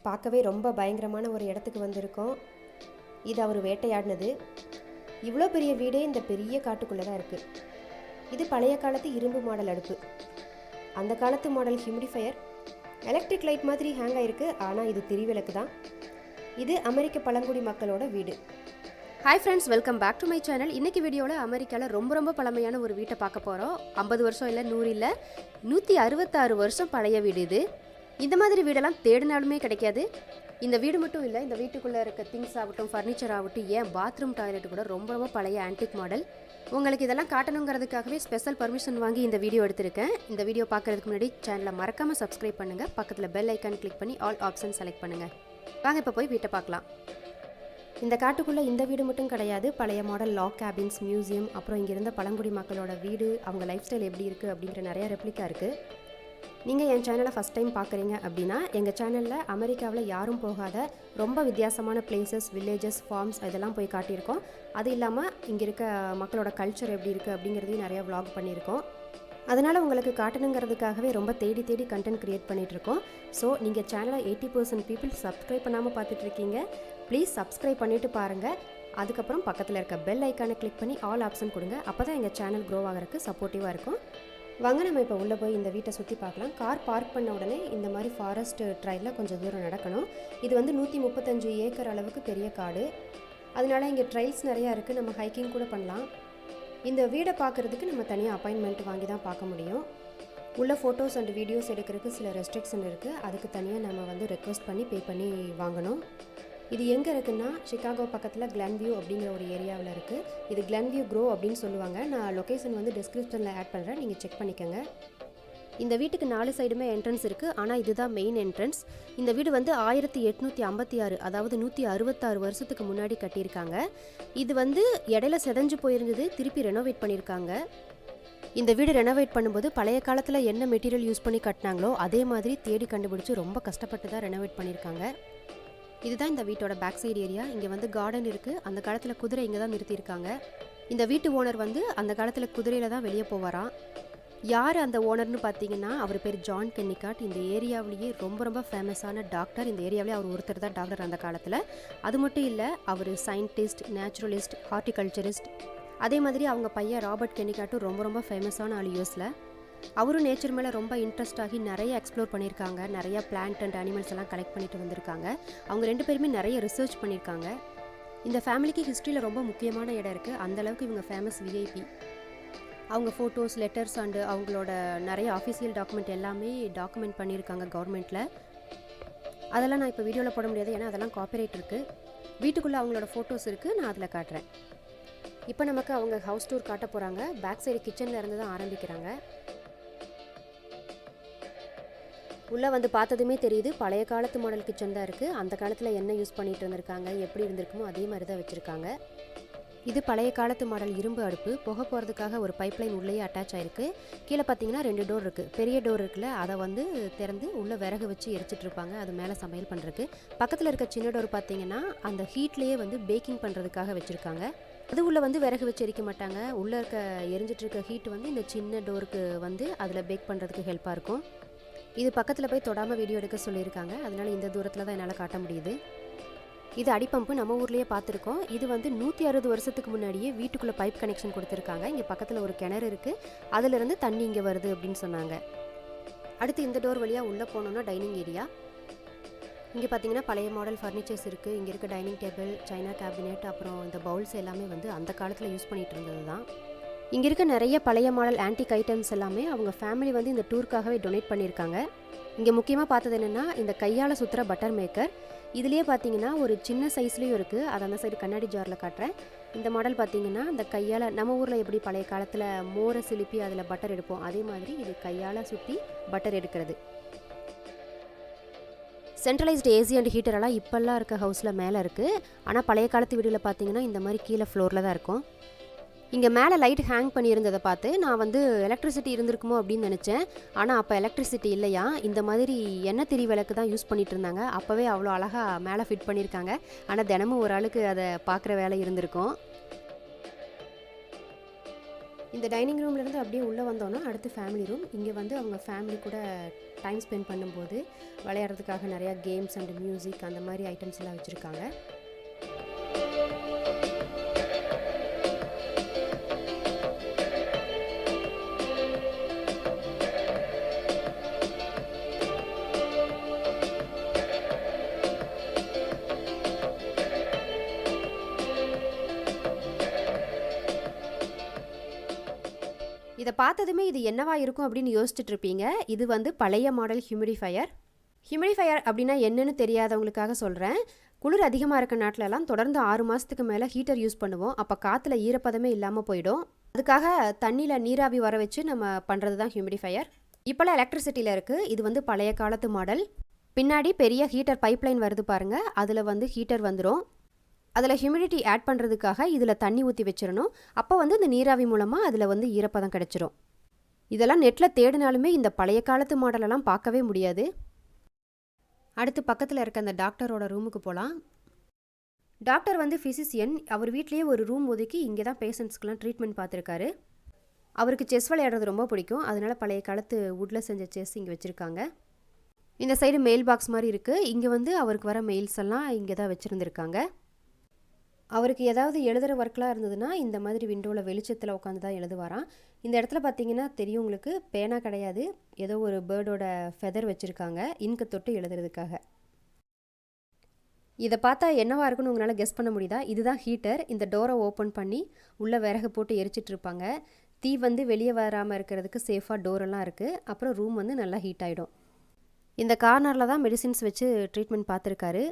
பார்க்கவே ரொம்ப பயங்கரமான ஒரு இடத்துக்கு வந்திருக்கோம். இது அவர் வேட்டையாடினது. இவ்வளோ பெரிய வீடே இந்த பெரிய காட்டுக்குள்ளே தான் இருக்குது. இது பழைய காலத்து இரும்பு மாடல் அடுப்பு. அந்த காலத்து மாடல் ஹியூமிடிஃபையர் எலக்ட்ரிக் லைட் மாதிரி ஹேங் ஆகிருக்கு. ஆனால் இது திரிவிளக்கு தான். இது அமெரிக்க பழங்குடி மக்களோட வீடு. Hi friends, welcome back to my channel. இன்றைக்கி வீடியோவில் அமெரிக்காவில் ரொம்ப பழமையான ஒரு வீட்டை பார்க்க போகிறோம். 50 வருஷம் இல்லை, 100 இல்லை, 166 வருஷம் பழைய வீடு இது. இந்த மாதிரி வீடெல்லாம் தேடினாலுமே கிடைக்காது. இந்த வீடு மட்டும் இல்லை, இந்த வீட்டுக்குள்ளே இருக்க திங்ஸ் ஆகட்டும், ஃபர்னிச்சர் ஆகட்டும், ஏன் பாத்ரூம் டாய்லெட் கூட ரொம்ப பழைய ஆன்டிக் மாடல். உங்களுக்கு இதெல்லாம் காட்டணுங்கிறதுக்காகவே ஸ்பெஷல் பர்மிஷன் வாங்கி இந்த வீடியோ எடுத்திருக்கேன். இந்த வீடியோ பார்க்குறதுக்கு முன்னாடி சேனலை மறக்காமல் சப்ஸ்கிரைப் பண்ணுங்கள். பக்கத்தில் பெல் ஐக்கான் கிளிக் பண்ணி ஆல் ஆப்ஷன் செலக்ட் பண்ணுங்கள். வாங்க இப்போ போய் வீட்டை பார்க்கலாம். இந்த காட்டுக்குள்ளே இந்த வீடு மட்டும் கிடையாது. பழைய மாடல் லாக் கேபின்ஸ், மியூசியம், அப்புறம் இங்கே இருந்த பழங்குடி மக்களோட வீடு, அவங்க லைஃப் ஸ்டைல் எப்படி இருக்குது அப்படிங்கிற நிறையா ரெப்ளிகா இருக்குது. நீங்கள் என் சேனலை ஃபஸ்ட் டைம் பார்க்குறீங்க அப்படின்னா, எங்கள் சேனலில் அமெரிக்காவில் யாரும் போகாத ரொம்ப வித்தியாசமான பிளேசஸ், வில்லேஜஸ், ஃபார்ம்ஸ் இதெல்லாம் போய் காட்டியிருக்கோம். அது இல்லாமல் இங்கே இருக்க மக்களோட கல்ச்சர் எப்படி இருக்குது அப்படிங்கிறதையும் நிறையா vlog பண்ணியிருக்கோம். அதனால் உங்களுக்கு காட்டணுங்கிறதுக்காகவே ரொம்ப தேடி கண்டென்ட் க்ரியேட் பண்ணிகிட்ருக்கோம். ஸோ நீங்கள் சேனலை 80% பீப்புள் சப்ஸ்கிரைப் பண்ணாமல் பார்த்துட்ருக்கீங்க. ப்ளீஸ் சப்ஸ்கிரைப் பண்ணிவிட்டு பாருங்கள். அதுக்கப்புறம் பக்கத்தில் இருக்க பெல் ஐக்கானை கிளிக் பண்ணி ஆல் ஆப்ஷன் கொடுங்க. அப்போ தான் எங்கள் சேனல் க்ரோ ஆகிறதுக்கு சப்போர்ட்டிவாக இருக்கும். வாங்க நம்ம இப்போ உள்ளே போய் இந்த வீட்டை சுற்றி பார்க்கலாம். கார் பார்க் பண்ண உடனே இந்த மாதிரி ஃபாரஸ்ட் ட்ரைலில் கொஞ்சம் தூரம் நடக்கணும். இது வந்து 135 ஏக்கர் அளவுக்கு பெரிய காடு. அதனால இங்கே ட்ரைல்ஸ் நிறையா இருக்குது. நம்ம ஹைக்கிங் கூட பண்ணலாம். இந்த வீடை பார்க்குறதுக்கு நம்ம தனியாக அப்பாயின்மெண்ட் வாங்கி தான் பார்க்க முடியும். உள்ள ஃபோட்டோஸ் அண்ட் வீடியோஸ் எடுக்கிறதுக்கு சில ரெஸ்ட்ரிக்ஷன் இருக்குது. அதுக்கு தனியாக நம்ம வந்து ரெக்வஸ்ட் பண்ணி பே பண்ணி வாங்கணும். இது எங்கே இருக்குன்னா, சிகாகோ பக்கத்தில் கிளன்வியூ அப்படிங்கிற ஒரு ஏரியாவில் இருக்குது. இது கிளன்வியூ க்ரோ அப்படின்னு சொல்லுவாங்க. நான் லொக்கேஷன் வந்து டிஸ்கிரிப்ஷனில் ஆட் பண்ணுறேன், நீங்கள் செக் பண்ணிக்கோங்க. இந்த வீட்டுக்கு 4 சைடுமே என்ட்ரன்ஸ் இருக்குது. ஆனால் இதுதான் மெயின் என்ட்ரன்ஸ். இந்த வீடு வந்து 1856, அதாவது 166 வருஷத்துக்கு முன்னாடி கட்டியிருக்காங்க. இது வந்து இடையில செதஞ்சு போயிருந்தது, திருப்பி ரெனோவேட் பண்ணியிருக்காங்க. இந்த வீடு ரெனோவேட் பண்ணும்போது பழைய காலத்தில் என்ன மெட்டீரியல் யூஸ் பண்ணி கட்டினாங்களோ அதே மாதிரி தேடி கண்டுபிடிச்சி ரொம்ப கஷ்டப்பட்டு தான் ரெனோவேட் பண்ணியிருக்காங்க. இதுதான் இந்த வீட்டோட பேக் சைடு ஏரியா. இங்கே வந்து கார்டன் இருக்குது. அந்த காலத்தில் குதிரை இங்கே தான் நிறுத்தியிருக்காங்க. இந்த வீட்டு ஓனர் வந்து அந்த காலத்தில் குதிரையில் தான் வெளியே போவாராம். யார் அந்த ஓனர்னு பார்த்தீங்கன்னா, அவர் பேர் ஜான் கென்னிகாட். இந்த ஏரியாவிலேயே ரொம்ப ஃபேமஸான டாக்டர். இந்த ஏரியாவிலே அவர் ஒருத்தர் தான் டாக்டர் அந்த காலத்தில். அது மட்டும் இல்லை, அவர் சயின்டிஸ்ட், நேச்சுரலிஸ்ட், ஹார்டிகல்ச்சரிஸ்ட். அதே மாதிரி அவங்க பையன் ராபர்ட் கென்னிகாட்டும் ரொம்ப ஃபேமஸான ஆள் யூஎஸில். அவரும் நேச்சர் மேலே ரொம்ப இன்ட்ரெஸ்ட் ஆகி நிறைய எக்ஸ்ப்ளோர் பண்ணியிருக்காங்க. நிறைய பிளான்ட் அண்ட் அனிமல்ஸ் எல்லாம் கலெக்ட் பண்ணிட்டு வந்திருக்காங்க. அவங்க 2 பேருமே நிறைய ரிசர்ச் பண்ணியிருக்காங்க. இந்த ஃபேமிலிக்கு ஹிஸ்ட்ரியில் ரொம்ப முக்கியமான இடம் இருக்குது. அந்தளவுக்கு இவங்க ஃபேமஸ் விஐபி. அவங்க ஃபோட்டோஸ், லெட்டர்ஸ் அண்டு அவங்களோட நிறைய ஆஃபீஷியல் டாக்குமெண்ட் எல்லாமே டாக்குமெண்ட் பண்ணியிருக்காங்க கவர்மெண்ட்டில். அதெல்லாம் நான் இப்போ வீடியோவில் போட முடியாது, ஏன்னா அதெல்லாம் காப்பிரைட் இருக்குது. வீட்டுக்குள்ளே அவங்களோட ஃபோட்டோஸ் இருக்குது, நான் அதில் காட்டுறேன். இப்போ நமக்கு அவங்க ஹவுஸ் டூர் காட்ட போகிறாங்க. பேக் சைடு கிச்சனில் இருந்து தான் ஆரம்பிக்கிறாங்க. உள்ளே வந்து பார்த்ததுமே தெரியுது, பழைய காலத்து மாடல் கிச்சன் தான் இருக்குது. அந்த காலத்தில் என்ன யூஸ் பண்ணிட்டு இருந்திருக்காங்க, எப்படி இருந்திருக்குமோ அதே மாதிரி தான் வச்சுருக்காங்க. இது பழைய காலத்து மாடல் இரும்பு அடுப்பு. புகை போகிறதுக்காக ஒரு பைப்லைன் உள்ளேயே அட்டாச் ஆகிருக்கு. கீழே பார்த்தீங்கன்னா 2 டோர் இருக்குது. பெரிய டோர் இருக்குல்ல, அதை வந்து திறந்து உள்ளே விறகு வச்சு எரிச்சிட்ருப்பாங்க. அது மேலே சமையல் பண்ணுறதுக்கு. பக்கத்தில் இருக்க சின்ன டோர் பார்த்தீங்கன்னா அந்த ஹீட்லேயே வந்து பேக்கிங் பண்ணுறதுக்காக வச்சுருக்காங்க. அது உள்ளே வந்து விறகு வச்சு எரிக்க மாட்டாங்க. உள்ளே இருக்க எரிஞ்சிட்ருக்க ஹீட் வந்து இந்த சின்ன டோருக்கு வந்து அதில் பேக் பண்ணுறதுக்கு ஹெல்ப்பாக இருக்கும். இது பக்கத்தில் போய் தொடாமல் வீடியோ எடுக்க சொல்லியிருக்காங்க. அதனால் இந்த தூரத்தில் தான் என்னால் காட்ட முடியுது. இது அடிப்பம்பு, நம்ம ஊர்லேயே பார்த்துருக்கோம். இது வந்து 160 வருஷத்துக்கு முன்னாடியே வீட்டுக்குள்ளே பைப் கனெக்ஷன் கொடுத்துருக்காங்க. இங்கே பக்கத்தில் ஒரு கிணறு இருக்குது, அதிலிருந்து தண்ணி இங்கே வருது அப்படின்னு சொன்னாங்க. அடுத்து இந்த டோர் வழியாக உள்ளே போனோன்னா டைனிங் ஏரியா. இங்கே பார்த்தீங்கன்னா பழைய மாடல் ஃபர்னிச்சர்ஸ் இருக்குது. இங்கே இருக்க டைனிங் டேபிள், சைனா கேபினெட், அப்புறம் இந்த பவுல்ஸ் எல்லாமே வந்து அந்த காலத்தில் யூஸ் பண்ணிகிட்டு இருந்தது தான். இங்கே இருக்க நிறைய பழைய மாடல் ஆன்டிக் ஐட்டம்ஸ் எல்லாமே அவங்க ஃபேமிலி வந்து இந்த டூருக்காகவே டொனேட் பண்ணியிருக்காங்க. இங்கே முக்கியமாக பார்த்தது என்னென்னா, இந்த கையால் சுற்றுற பட்டர் மேக்கர். இதுலேயே பார்த்தீங்கன்னா ஒரு சின்ன சைஸ்லேயும் இருக்குது. அது அந்த சைடு கண்ணாடி ஜாரில் காட்டுறேன். இந்த மாடல் பார்த்தீங்கன்னா இந்த கையால், நம்ம ஊரில் எப்படி பழைய காலத்தில் மோரை சிலுப்பி அதில் பட்டர் எடுப்போம், அதே மாதிரி இது கையால் சுற்றி பட்டர் எடுக்கிறது. சென்ட்ரலைஸ்டு ஏசி அண்ட் ஹீட்டரெல்லாம் இப்போல்லாம் இருக்க ஹவுஸில் மேலே இருக்குது. ஆனால் பழைய காலத்து வீடியோவில் பார்த்தீங்கன்னா இந்த மாதிரி கீழே ஃப்ளோரில் தான் இருக்கும். இங்கே மேலே லைட் ஹேங் பண்ணியிருந்ததை பார்த்து நான் வந்து எலக்ட்ரிசிட்டி இருந்திருக்குமோ அப்படின்னு நினச்சேன். ஆனால் அப்போ எலக்ட்ரிசிட்டி இல்லையா, இந்த மாதிரி எண்ணெய் திரி விளக்கு தான் யூஸ் பண்ணிகிட்டு இருந்தாங்க. அப்போவே அவ்வளோ அழகாக மேலே ஃபிட் பண்ணியிருக்காங்க. ஆனால் தினமும் ஒரு ஆளுக்கு அதை பார்க்குற வேலை இருந்திருக்கும். இந்த டைனிங் ரூம்லேருந்து அப்படியே உள்ளே வந்தோன்னா அடுத்து ஃபேமிலி ரூம். இங்கே வந்து அவங்க ஃபேமிலி கூட டைம் ஸ்பெண்ட் பண்ணும்போது விளையாடுறதுக்காக நிறையா கேம்ஸ் அண்ட் மியூசிக் அந்த மாதிரி ஐட்டம்ஸ் எல்லாம் வச்சுருக்காங்க. இதை பார்த்ததுமே இது என்னவா இருக்கும் அப்படின்னு யோசிச்சுட்டு இருப்பீங்க. இது வந்து பழைய மாடல் ஹியூமிடிஃபையர். ஹியூமிடிஃபையர் அப்படின்னா என்னன்னு தெரியாதவங்களுக்காக சொல்கிறேன். குளிர் அதிகமாக இருக்க நாட்டிலலாம் தொடர்ந்து 6 மாதத்துக்கு மேலே ஹீட்டர் யூஸ் பண்ணுவோம். அப்போ காற்றுல ஈரப்பதமே இல்லாமல் போயிடும். அதுக்காக தண்ணியில் நீராவி வர வச்சு நம்ம பண்ணுறது தான் ஹியூமிடிஃபையர். இப்போலாம் எலக்ட்ரிசிட்டியில் இருக்குது. இது வந்து பழைய காலத்து மாடல். பின்னாடி பெரிய ஹீட்டர் பைப்லைன் வருது பாருங்கள், அதில் வந்து ஹீட்டர் வந்துடும். அதில் ஹியூமிடிட்டி ஆட் பண்ணுறதுக்காக இதில் தண்ணி ஊற்றி வச்சிடணும். அப்போ வந்து இந்த நீராவி மூலமாக அதில் வந்து ஈரப்பதம் கிடச்சிரும். இதெல்லாம் நெட்டில் தேடினாலுமே இந்த பழைய காலத்து மாடலெல்லாம் பார்க்கவே முடியாது. அடுத்து பக்கத்தில் இருக்க அந்த டாக்டரோட ரூமுக்கு போகலாம். டாக்டர் வந்து ஃபிசிஷியன். அவர் வீட்லேயே ஒரு ரூம் ஒதுக்கி இங்கே தான் பேஷண்ட்ஸ்க்கெலாம் ட்ரீட்மெண்ட் பார்த்துருக்காரு. அவருக்கு செஸ் விளையாடுறது ரொம்ப பிடிக்கும். அதனால் பழைய காலத்து வுட்டில் செஞ்ச செஸ் இங்கே வச்சுருக்காங்க. இந்த சைடு மெயில் பாக்ஸ் மாதிரி இருக்குது. இங்கே வந்து அவருக்கு வர மெயில்ஸ் எல்லாம் இங்கே தான் வச்சுருந்துருக்காங்க. அவருக்கு ஏதாவது எழுதுகிற ஒர்க்லாம் இருந்ததுன்னா இந்த மாதிரி விண்டோவில் வெளிச்சத்தில் உட்காந்து தான் எழுதுவாராம். இந்த இடத்துல பார்த்தீங்கன்னா தெரியும் உங்களுக்கு, பேனா கிடையாது, ஏதோ ஒரு பேர்டோட ஃபெதர் வச்சுருக்காங்க இன்கு தொட்டு எழுதுறதுக்காக. இதை பார்த்தா என்னவா இருக்குன்னு உங்களால் கெஸ் பண்ண முடியுதா? இதுதான் ஹீட்டர். இந்த டோரை ஓப்பன் பண்ணி உள்ளே விறகு போட்டு எரிச்சிட்ருப்பாங்க. தீ வந்து வெளியே வராமல் இருக்கிறதுக்கு சேஃபாக டோரெல்லாம் இருக்குது. அப்புறம் ரூம் வந்து நல்லா ஹீட் ஆகிடும். இந்த கார்னரில் தான் மெடிசின்ஸ் வச்சு ட்ரீட்மெண்ட் பார்த்துருக்காரு.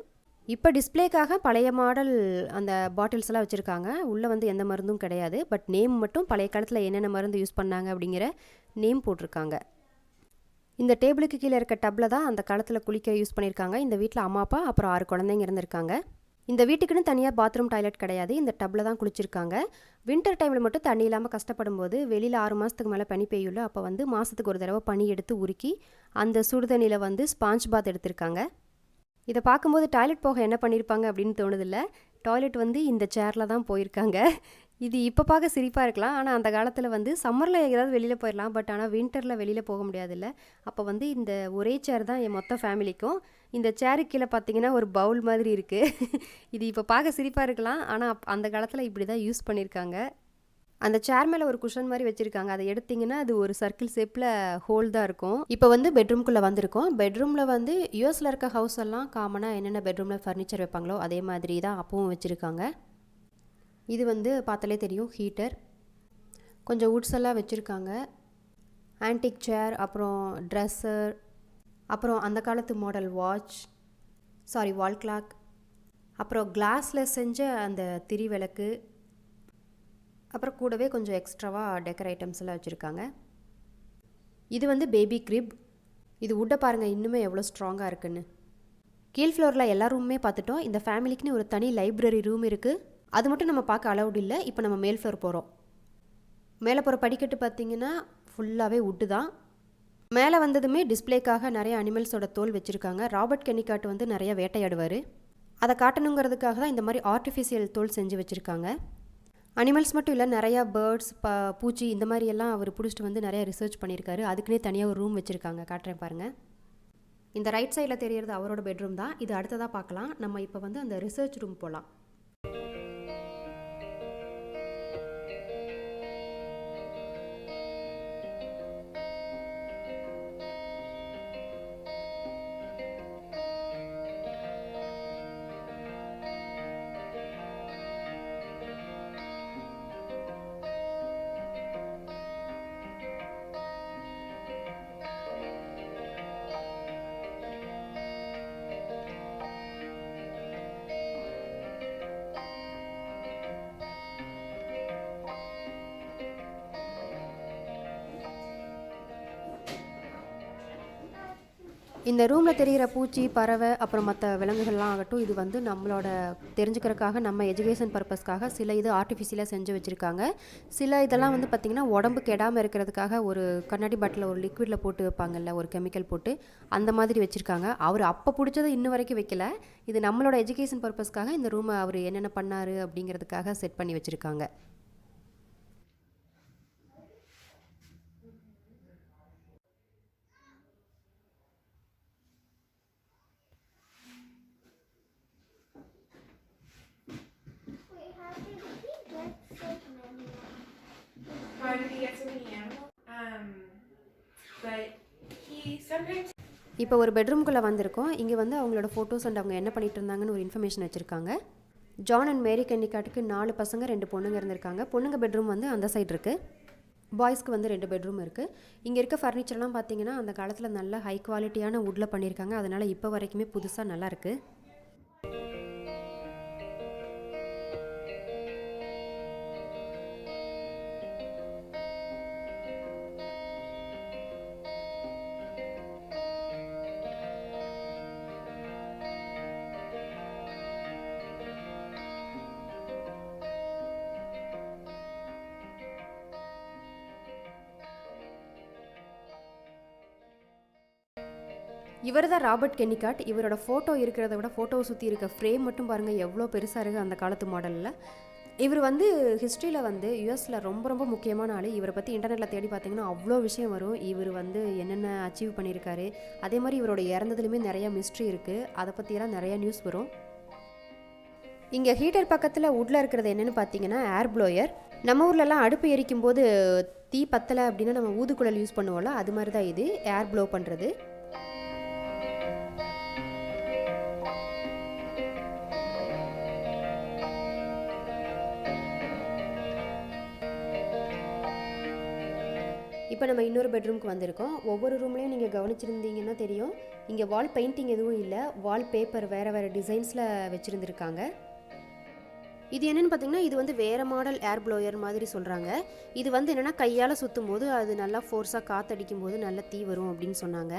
இப்போ டிஸ்பிளேக்காக பழைய மாடல் அந்த பாட்டில்ஸ் எல்லாம் வச்சுருக்காங்க. உள்ளே வந்து எந்த மருந்தும் கிடையாது. பட் நேம் மட்டும் பழைய காலத்தில் என்னென்ன மருந்து யூஸ் பண்ணாங்க அப்படிங்கிற நேம் போட்டிருக்காங்க. இந்த டேபிளுக்கு கீழே இருக்க டப்பில் தான் அந்த காலத்தில் குளிக்க யூஸ் பண்ணியிருக்காங்க. இந்த வீட்டில் அம்மா அப்பா அப்புறம் 6 குழந்தைங்க இருந்திருக்காங்க. இந்த வீட்டுக்குன்னு தனியாக பாத்ரூம் டாய்லெட் கிடையாது. இந்த டப்பில் தான் குளிச்சிருக்காங்க. வின்டர் டைமில் மட்டும் தண்ணி இல்லாமல் கஷ்டப்படும் போது வெளியில் 6 மாதத்துக்கு மேலே பனி பெய்யுள்ள அப்போ வந்து மாதத்துக்கு ஒரு தடவை பனி எடுத்து உருக்கி அந்த சுடுதண்ணியில் வந்து ஸ்பாஞ்ச் பாத் எடுத்திருக்காங்க. இதை பார்க்கும்போது டாய்லெட் போக என்ன பண்ணியிருப்பாங்க அப்படின்னு தோணுதில்ல. டாய்லெட் வந்து இந்த சேரில் தான் போயிருக்காங்க. இது இப்போ பார்க்க சிரிப்பாக இருக்கலாம். ஆனால் அந்த காலத்தில் வந்து சம்மரில் ஏதாவது வெளியில் போயிடலாம். பட் ஆனால் வின்டரில் வெளியில் போக முடியாதுல்ல. அப்போ வந்து இந்த ஒரே சேர் தான் என் மொத்த ஃபேமிலிக்கும். இந்த சேருக்கு கீழே பார்த்தீங்கன்னா ஒரு பவுல் மாதிரி இருக்குது. இது இப்போ பார்க்க சிரிப்பாக இருக்கலாம். ஆனால் அந்த காலத்தில் இப்படி தான் யூஸ் பண்ணியிருக்காங்க. அந்த சேர் மேலே ஒரு குஷன் மாதிரி வச்சுருக்காங்க. அதை எடுத்திங்கன்னா அது ஒரு சர்க்கிள் ஷேப்பில் ஹோல் தான் இருக்கும். இப்போ வந்து பெட்ரூம்குள்ளே வந்திருக்கோம். பெட்ரூமில் வந்து யூஎஸில் இருக்க ஹவுஸ் எல்லாம் காமனாக என்னென்ன பெட்ரூமில் ஃபர்னிச்சர் வைப்பாங்களோ அதே மாதிரி தான் அப்பவும் வச்சுருக்காங்க. இது வந்து பார்த்தாலே தெரியும் ஹீட்டர். கொஞ்சம் வுட்ஸ் எல்லாம் வச்சுருக்காங்க. ஆன்டிக் சேர், அப்புறம் ட்ரெஸ்ஸர், அப்புறம் அந்த காலத்து மாடல் வால் கிளாக், அப்புறம் கிளாஸில் செஞ்ச அந்த திரி விளக்கு, அப்புறம் கூடவே கொஞ்சம் எக்ஸ்ட்ராவாக டெக்கர் ஐட்டம்ஸ் எல்லாம் வச்சுருக்காங்க. இது வந்து பேபி கிரிப். இது வுட்டை பாருங்கள் இன்னுமே எவ்வளோ ஸ்ட்ராங்காக இருக்குன்னு. கீழ் ஃப்ளோரில் எல்லா ரூமுமே பார்த்துட்டோம். இந்த ஃபேமிலிக்குன்னு ஒரு தனி லைப்ரரி ரூம் இருக்குது. அது மட்டும் நம்ம பார்க்க அலவுட் இல்லை. இப்போ நம்ம மேல் ஃப்ளோர் போகிறோம். மேலே போகிற படிக்கட்டு பார்த்திங்கன்னா ஃபுல்லாகவே வுட்டு தான். மேலே வந்ததுமே டிஸ்பிளேக்காக நிறைய அனிமல்ஸோட தோல் வச்சுருக்காங்க. ராபர்ட் கெனிகாட் வந்து நிறைய வேட்டையாடுவார். அதை காட்டணுங்கிறதுக்காக தான் இந்த மாதிரி ஆர்டிஃபிஷியல் தோல் செஞ்சு வச்சுருக்காங்க. அனிமல்ஸ் மட்டும் இல்லை, நிறையா பேர்ட்ஸ், பூச்சி இந்த மாதிரி எல்லாம் அவர் பிடிச்சிட்டு வந்து நிறையா ரிசர்ச் பண்ணியிருக்காரு. அதுக்குன்னே தனியாக ஒரு ரூம் வச்சுருக்காங்க. காட்டுறேன் பாருங்கள். இந்த ரைட் சைடில் தெரியறது அவரோட பெட்ரூம் தான். இது அடுத்ததாக பார்க்கலாம். நம்ம இப்போ வந்து அந்த ரிசர்ச் ரூம் போகலாம். இந்த ரூமில் தெரிகிற பூச்சி, பறவை, அப்புறம் மற்ற விலங்குகள்லாம் ஆகட்டும், இது வந்து நம்மளோட தெரிஞ்சுக்கிறதுக்காக நம்ம எஜுகேஷன் பர்பஸ்க்காக சில இது ஆர்டிஃபிஷியலாக செஞ்சு வச்சுருக்காங்க. சில இதெல்லாம் வந்து பார்த்திங்கன்னா உடம்பு கெடாமல் இருக்கிறதுக்காக ஒரு கண்ணாடி பாட்டில் ஒரு லிக்விடில் போட்டு வைப்பாங்கல்ல, ஒரு கெமிக்கல் போட்டு அந்த மாதிரி வச்சுருக்காங்க. அவர் அப்போ பிடிச்சதை இன்னும் வரைக்கும் வைக்கல. இது நம்மளோட எஜுகேஷன் பர்பஸ்க்காக இந்த ரூமை அவர் என்னென்ன பண்ணார் அப்படிங்கிறதுக்காக செட் பண்ணி வச்சுருக்காங்க. இப்போ ஒரு பெட்ரூம்குள்ளே வந்திருக்கோம். இங்கே வந்து அவங்களோட ஃபோட்டோஸ் அண்ட் அவங்க என்ன பண்ணிட்டு இருந்தாங்கன்னு ஒரு இன்ஃபர்மேஷன் வச்சுருக்காங்க. ஜான் அண்ட் மேரி கென்னிகாட்டுக்கு 4 பசங்க 2 பொண்ணுங்க இருந்திருக்காங்க. பொண்ணுங்க பெட்ரூம் வந்து அந்த சைடு இருக்குது. பாய்ஸ்க்கு வந்து 2 பெட்ரூம் இருக்குது. இங்கே இருக்க ஃபர்னிச்சர்லாம் பார்த்தீங்கன்னா அந்த காலத்தில் நல்ல ஹை குவாலிட்டியான வுட்டில் பண்ணியிருக்காங்க. அதனால் இப்போ வரைக்குமே புதுசாக நல்லாயிருக்கு. இவர் தான் ராபர்ட் கென்னிகாட். இவரோட ஃபோட்டோ இருக்கிறத விட ஃபோட்டோவை சுற்றி இருக்க ஃப்ரேம் மட்டும் பாருங்கள் எவ்வளோ பெருசாக இருக்குது அந்த காலத்து மாடலில். இவர் வந்து ஹிஸ்ட்ரியில் வந்து யூஎஸில் ரொம்ப ரொம்ப முக்கியமான ஆள். இவரை பற்றி இன்டர்நெட்டில் தேடி பார்த்தீங்கன்னா அவ்வளோ விஷயம் வரும். இவர் வந்து என்னென்ன அச்சீவ் பண்ணியிருக்காரு, அதே மாதிரி இவரோட இறந்ததுலையுமே நிறையா மிஸ்ட்ரி இருக்குது. அதை பற்றியெல்லாம் நிறையா நியூஸ் வரும். இங்கே ஹீட்டர் பக்கத்தில் வுட்டில் இருக்கிறது என்னென்னு பார்த்தீங்கன்னா ஏர் ப்ளோயர். நம்ம ஊர்லலாம் அடுப்பு எரிக்கும் போது தீ பத்தலை அப்படின்னா நம்ம ஊதுக்குழல் யூஸ் பண்ணுவோம்ல, அது மாதிரி தான் இது ஏர் ப்ளோ பண்ணுறது. இப்போ நம்ம இன்னொரு பெட்ரூம்க்கு வந்திருக்கோம். ஒவ்வொரு ரூம்லேயும் நீங்கள் கவனிச்சிருந்தீங்கன்னா தெரியும், இங்கே வால் பெயிண்டிங் எதுவும் இல்லை, வால் பேப்பர் வேறு டிசைன்ஸில் வச்சுருந்துருக்காங்க. இது என்னென்னு பார்த்தீங்கன்னா இது வந்து வேறு மாடல் ஏர் ப்ளோயர் மாதிரி சொல்கிறாங்க. இது வந்து என்னென்னா கையால் சுற்றும் போது அது நல்லா ஃபோர்ஸாக காற்றடிக்கும் போது நல்லா தீ வரும் அப்படின்னு சொன்னாங்க.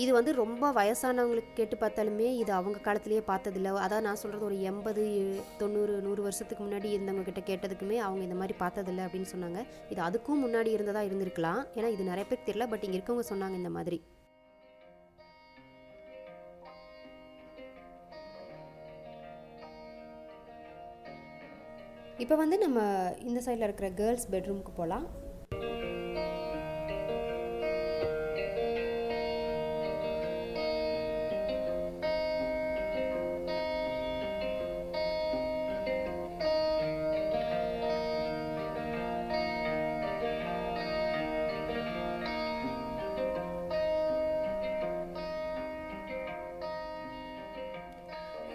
இது வந்து ரொம்ப வயசானவங்களுக்கு கேட்டு பார்த்தாலுமே இது அவங்க காலத்திலேயே பார்த்ததில்ல. அதான் நான் சொல்கிறது ஒரு 80, 90, 100 வருஷத்துக்கு முன்னாடி இருந்தவங்க கிட்ட கேட்டதுக்குமே அவங்க இந்த மாதிரி பார்த்ததில்ல அப்படின்னு சொன்னாங்க. இது அதுக்கும் முன்னாடி இருந்ததாக இருந்திருக்கலாம், ஏன்னா இது நிறைய பேருக்கு தெரியல. பட் இங்கே இருக்கவங்க சொன்னாங்க இந்த மாதிரி. இப்போ வந்து நம்ம இந்த சைடில் இருக்கிற கேர்ள்ஸ் பெட்ரூமுக்கு போகலாம்.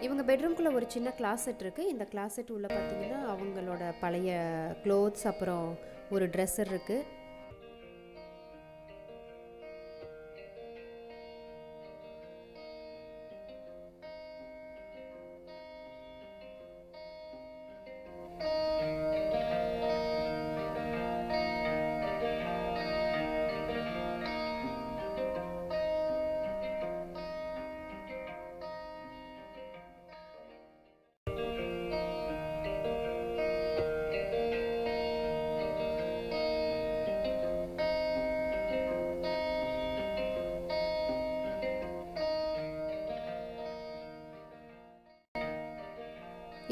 இவங்க பெட்ரூம்குள்ளே ஒரு சின்ன கிளாசெட் இருக்குது. இந்த கிளாசெட் உள்ள பார்த்தீங்கன்னா அவங்களோட பழைய க்ளோத்ஸ், அப்புறம் ஒரு ட்ரெஸ்ஸர் இருக்குது.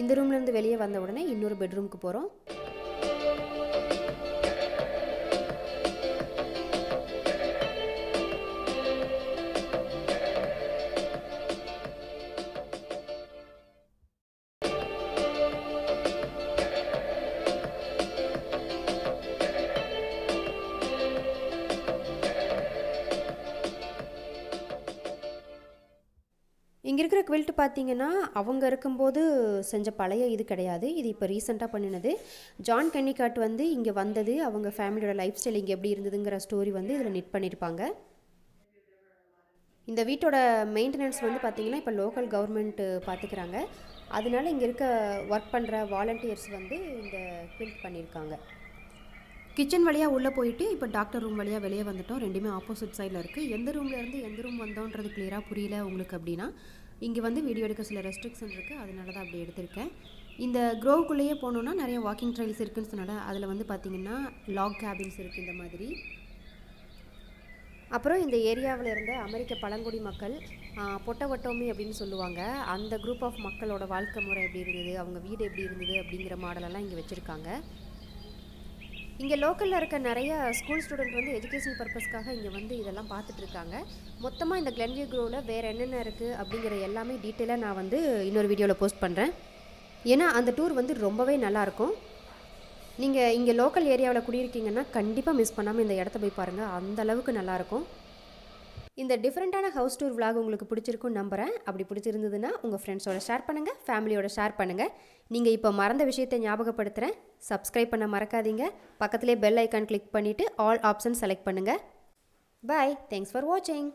இந்த ரூம்லேருந்து வெளியே வந்த உடனே இன்னொரு பெட்ரூமுக்கு போகிறோம். இங்கே இருக்கிற குவில்ட் பார்த்தீங்கன்னா அவங்க இருக்கும்போது செஞ்ச பழைய இது கிடையாது, இது இப்போ ரீசெண்டாக பண்ணினது. ஜான் கென்னிகாட் வந்து இங்கே வந்தது, அவங்க ஃபேமிலியோட லைஃப் ஸ்டைல் இங்கே எப்படி இருந்ததுங்கிற ஸ்டோரி வந்து இதில் நிட் பண்ணியிருப்பாங்க. இந்த வீட்டோட மெயின்டெனன்ஸ் வந்து பார்த்திங்கன்னா இப்போ லோக்கல் கவர்மெண்ட்டு பார்த்துக்கிறாங்க. அதனால இங்கே இருக்க ஒர்க் பண்ணுற வாலண்டியர்ஸ் வந்து இந்த குவில்ட் பண்ணியிருக்காங்க. கிச்சன் வழியாக உள்ளே போயிட்டு இப்போ டாக்டர் ரூம் வழியாக வெளியே வந்துட்டோம். ரெண்டுமே ஆப்போசிட் சைடில் இருக்குது. எந்த ரூம்லேருந்து எந்த ரூம் வந்தோன்றது கிளியராக புரியல உங்களுக்கு அப்படின்னா, இங்கே வந்து வீடியோ எடுக்க சில ரெஸ்ட்ரிக்ஷன் இருக்குது, அதனால தான் அப்படி எடுத்திருக்கேன். இந்த க்ரோவுக்குள்ளேயே போனோன்னா நிறைய வாக்கிங் ட்ரைல்ஸ் இருக்குதுன்னு சொன்னால, அதில் வந்து பார்த்திங்கன்னா லாக் கேபின்ஸ் இருக்குது இந்த மாதிரி. அப்புறம் இந்த ஏரியாவில் இருந்த அமெரிக்க பழங்குடி மக்கள் பொட்டவட்டோமி அப்படின்னு சொல்லுவாங்க, அந்த குரூப் ஆஃப் மக்களோட வாழ்க்கை முறை எப்படி இருந்தது, அவங்க வீடு எப்படி இருந்தது அப்படிங்கிற மாடலெல்லாம் இங்கே வச்சுருக்காங்க. இங்கே லோக்கலில் இருக்க நிறைய ஸ்கூல் ஸ்டூடெண்ட் வந்து எஜுகேஷன் பர்பஸ்க்காக இங்கே வந்து இதெல்லாம் பார்த்துட்ருக்காங்க. மொத்தமாக இந்த கிளென்வியூ க்ரோவில் வேறு என்னென்ன இருக்குது அப்படிங்கிற எல்லாமே டீட்டெயிலாக நான் வந்து இன்னொரு வீடியோவில் போஸ்ட் பண்ணுறேன். ஏன்னா அந்த டூர் வந்து ரொம்பவே நல்லாயிருக்கும். நீங்கள் இங்கே லோக்கல் ஏரியாவில் குடியிருக்கீங்கன்னா கண்டிப்பாக மிஸ் பண்ணாமல் இந்த இடத்த போய் பாருங்கள், அந்தளவுக்கு நல்லாயிருக்கும். இந்த டிஃப்ரெண்ட்டான ஹவுஸ் டூர் vlog உங்களுக்கு பிடிச்சிருக்குன்னு நம்புகிறேன். அப்படி பிடிச்சிருந்ததுன்னா உங்கள் ஃப்ரெண்ட்ஸோட ஷேர் பண்ணுங்கள், ஃபேமிலியோட ஷேர் பண்ணுங்கள். நீங்கள் இப்போ மறந்த விஷயத்தை ஞாபகப்படுத்துகிறேன். சப்ஸ்கிரைப் பண்ண மறக்காதீங்க. பக்கத்திலே பெல் ஐக்கான் கிளிக் பண்ணிவிட்டு ஆல் ஆப்ஷன் செலக்ட் பண்ணுங்கள். பாய். தேங்க்ஸ் ஃபார் வாட்சிங்.